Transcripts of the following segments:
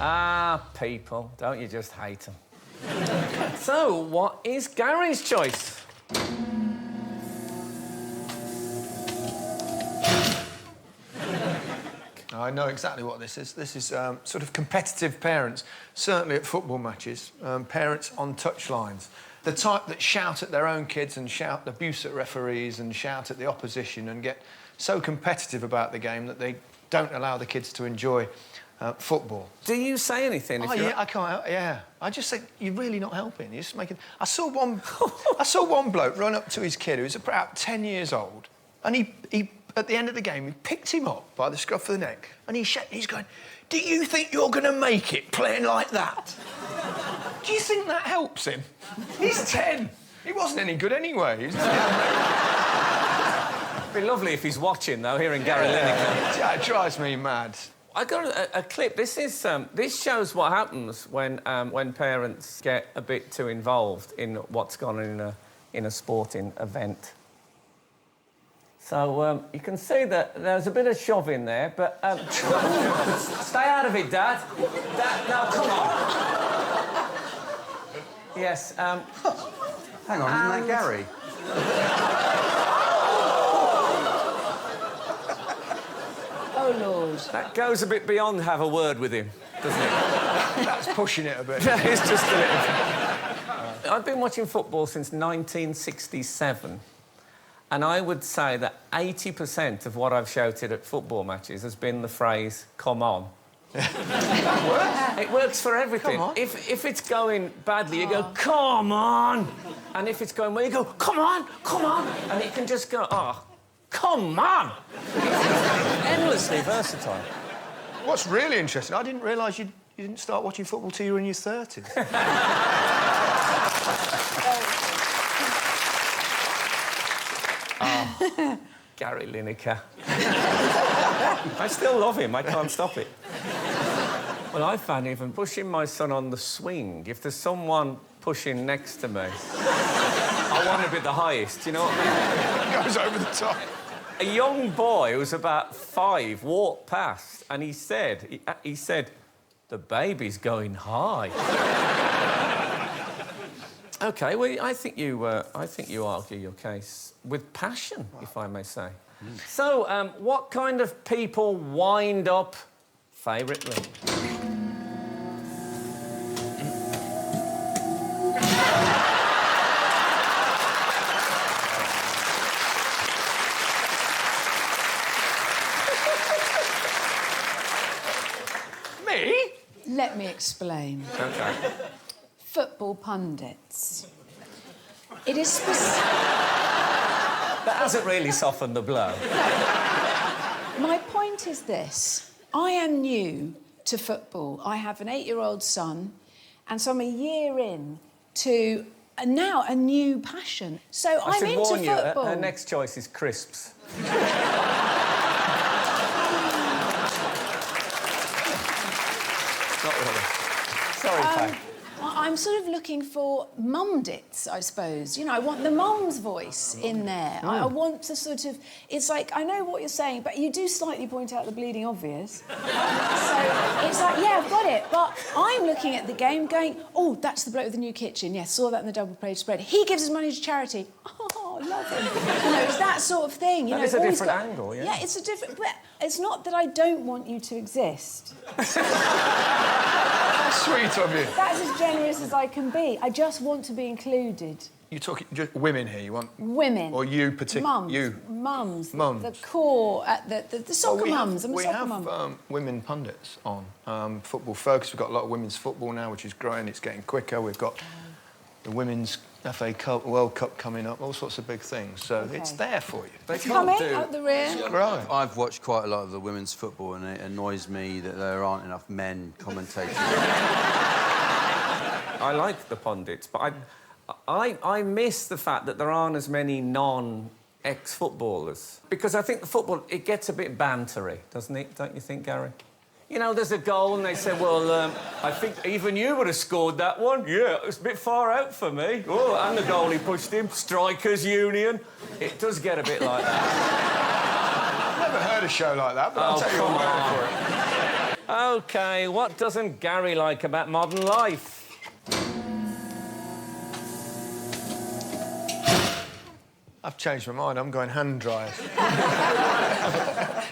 Ah, people. Don't you just hate them? So, what is Gary's choice? I know exactly what this is. This is sort of competitive parents, certainly at football matches, parents on touchlines. The type that shout at their own kids and shout abuse at referees and shout at the opposition and get so competitive about the game that they don't allow the kids to enjoy football. Do you say anything? Oh, yeah, I can't. Yeah, I just think you're really not helping. You're just making. I saw one bloke run up to his kid who was about 10 years old, and he at the end of the game he picked him up by the scruff of the neck, and he's going, "Do you think you're going to make it playing like that? Do you think that helps him? He's 10. He wasn't any good anyway." It'd be lovely if he's watching though, hearing Gary Lineker. Yeah, it drives me mad. I got a clip. This shows what happens when parents get a bit too involved in what's gone on in a sporting event. So you can see that there's a bit of shoving there, but stay out of it, Dad. Dad, no, come on. Yes. Hang on, isn't that Gary? Oh, Lord. That goes a bit beyond have a word with him, doesn't it? That's pushing it a bit. Yeah, it's just a little. I've been watching football since 1967, and I would say that 80% of what I've shouted at football matches has been the phrase, "come on." It works for everything. Come on. If it's going badly, you go, "come on." And if it's going well, you go, "come on, come on." And it can just go, "oh, come on." Endlessly versatile. What's really interesting, I didn't realise you didn't start watching football till you were in your 30s. Oh, Gary Lineker. I still love him. I can't stop it. Well, I found even pushing my son on the swing, if there's someone pushing next to me, I want to be the highest, you know what I mean? It goes over the top. A young boy who was about 5 walked past and he said, "The baby's going high." OK, well, I think you argue your case with passion, if I may say. So, what kind of people wind up favouritely? Me? Let me explain. OK. Football pundits. It is That hasn't really softened the blow. My point is this. I am new to football. I have an 8-year-old son, and so I'm a year in to now a new passion. So I'm into warn you, football. her next choice is crisps. Not really. Sorry, Faye. I'm sort of looking for mumdits, I suppose. You know, I want the mum's voice in there. I want to sort of... It's like, I know what you're saying, but you do slightly point out the bleeding obvious. So it's like, yeah, I've got it. But I'm looking at the game going, oh, that's the bloke with the new kitchen. Yes, saw that in the double-page spread. He gives his money to charity. Oh, I love him. You know, it's that sort of thing. You know, it's a different angle, yeah. Yeah, it's a different... But it's not that I don't want you to exist. Sweet of you. That's as generous as I can be. I just want to be included. You're talking just women here, you want... Women. Or you particularly... You. Mums. Mums. The core, the soccer mums. I'm a we soccer have mum. women pundits on Football Focus. We've got a lot of women's football now, which is growing. It's getting quicker. We've got the Women's FA Cup, World Cup coming up, all sorts of big things. So it's there for you. They Coming can't do... out the rear. It's growing. I've watched quite a lot of the women's football, and it annoys me that there aren't enough men commentating. I like the pundits, but I miss the fact that there aren't as many non-ex-footballers. Because I think the football, it gets a bit bantery, doesn't it? Don't you think, Gary? You know, there's a goal and they say, well, I think even you would have scored that one. Yeah, it was a bit far out for me. Oh, and the goalie pushed him. Strikers Union. It does get a bit like that. I've never heard a show like that, but I'll take your word for it. OK, what doesn't Gary like about modern life? I've changed my mind. I'm going hand dryers.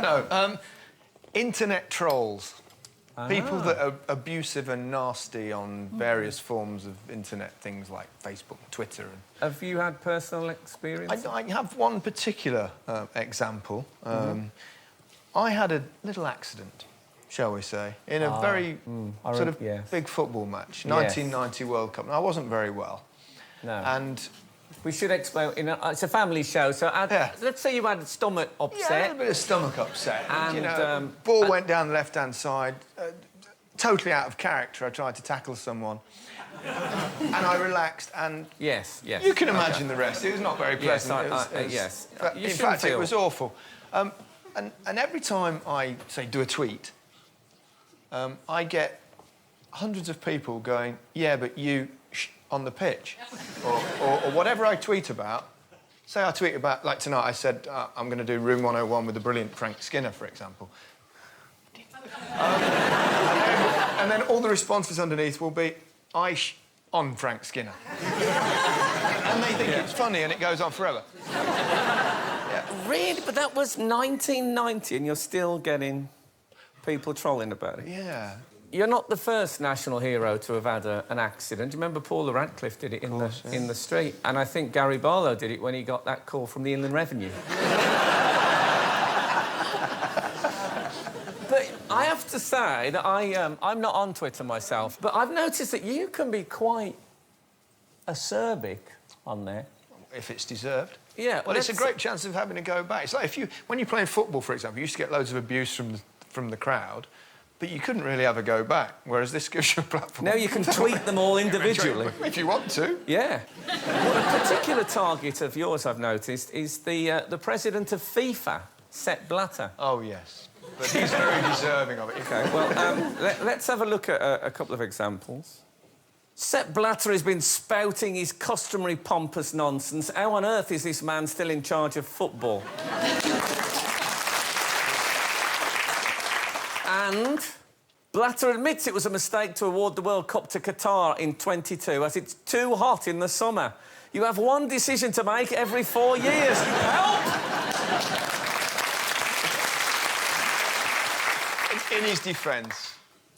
No, internet trolls. People that are abusive and nasty on various forms of internet things like Facebook, Twitter. And Have you had personal experience? I have one particular example. I had a little accident, shall we say, in a very sort of big football match, 1990 World Cup. And I wasn't very well. No. And we should explain. It's a family show, so let's say you had a stomach upset. yeah, a little bit of stomach upset. And, you know, ball went down the left-hand side. Totally out of character, I tried to tackle someone. And I relaxed, and Yes. you can imagine the rest. It was not very pleasant. Yes. In fact, it was awful. And every time I, say, do a tweet, I get hundreds of people going, yeah, but you on the pitch. or whatever I tweet about. Say I tweet about, like tonight, I said, I'm going to do Room 101 with the brilliant Frank Skinner, for example. And then all the responses underneath will be, on Frank Skinner. And they think it's funny and it goes on forever. Really? But that was 1990 and you're still getting people trolling about it? Yeah. You're not the first national hero to have had an accident. Do you remember Paula Radcliffe did it in the street? And I think Gary Barlow did it when he got that call from the Inland Revenue. But I have to say that I'm not on Twitter myself, but I've noticed that you can be quite acerbic on there. If it's deserved. Yeah. Well, it's a great chance of having to go back. It's like when you're playing football, for example, you used to get loads of abuse from the crowd, but you couldn't really ever go back, whereas this gives you a platform. Now you can tweet them all individually. If you want to. Yeah. Well, a particular target of yours, I've noticed, is the president of FIFA, Sepp Blatter. Oh, yes. But he's very deserving of it. OK, well, let's have a look at a couple of examples. Sepp Blatter has been spouting his customary pompous nonsense. How on earth is this man still in charge of football? And Blatter admits it was a mistake to award the World Cup to Qatar in 22, as it's too hot in the summer. You have one decision to make every 4 years. Help! In his defence,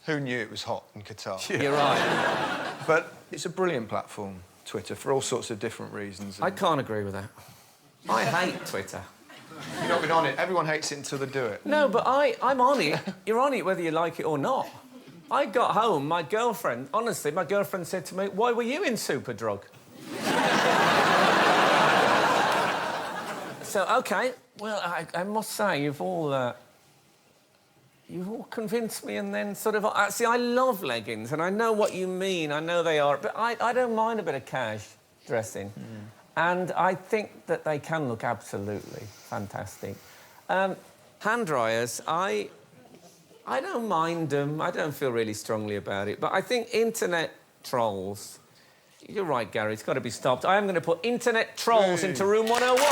who knew it was hot in Qatar? You're right. But it's a brilliant platform, Twitter, for all sorts of different reasons. I can't agree with that. I hate Twitter. You've not been on it. Everyone hates it until they do it. No, but I'm on it. You're on it whether you like it or not. I got home, my girlfriend said to me, why were you in Superdrug? So, OK, well, I must say, you've all convinced me, and then sort of... see, I love leggings, and I know what you mean, I know they are, but I don't mind a bit of cash dressing. And I think that they can look absolutely fantastic. Hand dryers, I don't mind them. I don't feel really strongly about it. But I think internet trolls... You're right, Gary, it's got to be stopped. I am going to put internet trolls into Room 101.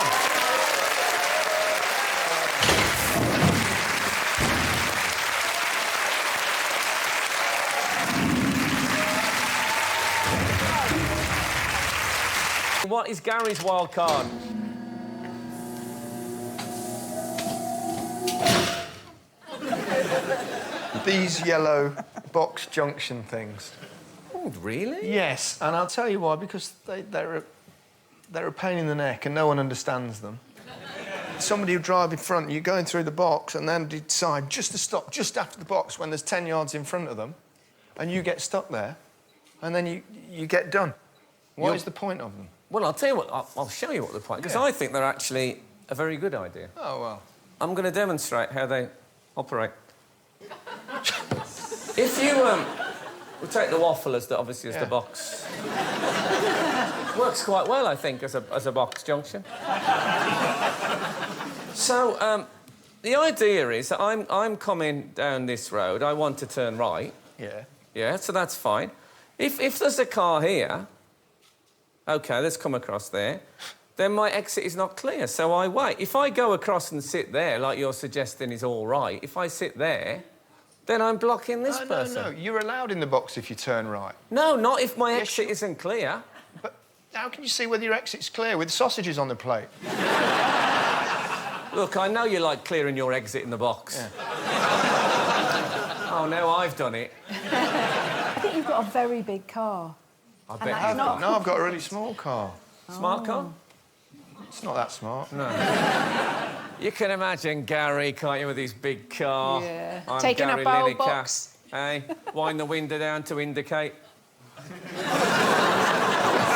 What is Gary's wild card? These yellow Box Junction things. Oh, really? Yes, and I'll tell you why, because they're a pain in the neck and no one understands them. Somebody will drive in front, you're going through the box and then decide just to stop just after the box when there's 10 yards in front of them, and you get stuck there, and then you get done. What is the point of them? Well, I'll tell you what, I'll show you what the point... Because I think they're actually a very good idea. Oh, well. I'm going to demonstrate how they operate. If you, we'll take the waffle as obviously as the box. Works quite well, I think, as a box junction. So, the idea is that I'm coming down this road. I want to turn right. Yeah. Yeah, so that's fine. If there's a car here... OK, let's come across there. Then my exit is not clear, so I wait. If I go across and sit there, like you're suggesting is all right, if I sit there, Then I'm blocking this No, person. no, you're allowed in the box if you turn right. No, not if my Yes, exit you- isn't clear. But how can you see whether your exit's clear with sausages on the plate? Look, I know you like clearing your exit in the box. Yeah. Oh, no, I've done it. I think you've got a very big car. I And bet that's you've not- got No, I've got a really small car. smart car. It's not that smart. No. You can imagine Gary, can't you, with his big car? Yeah. I'm Taking Gary up our Lineker. box. Hey, wind the window down to indicate.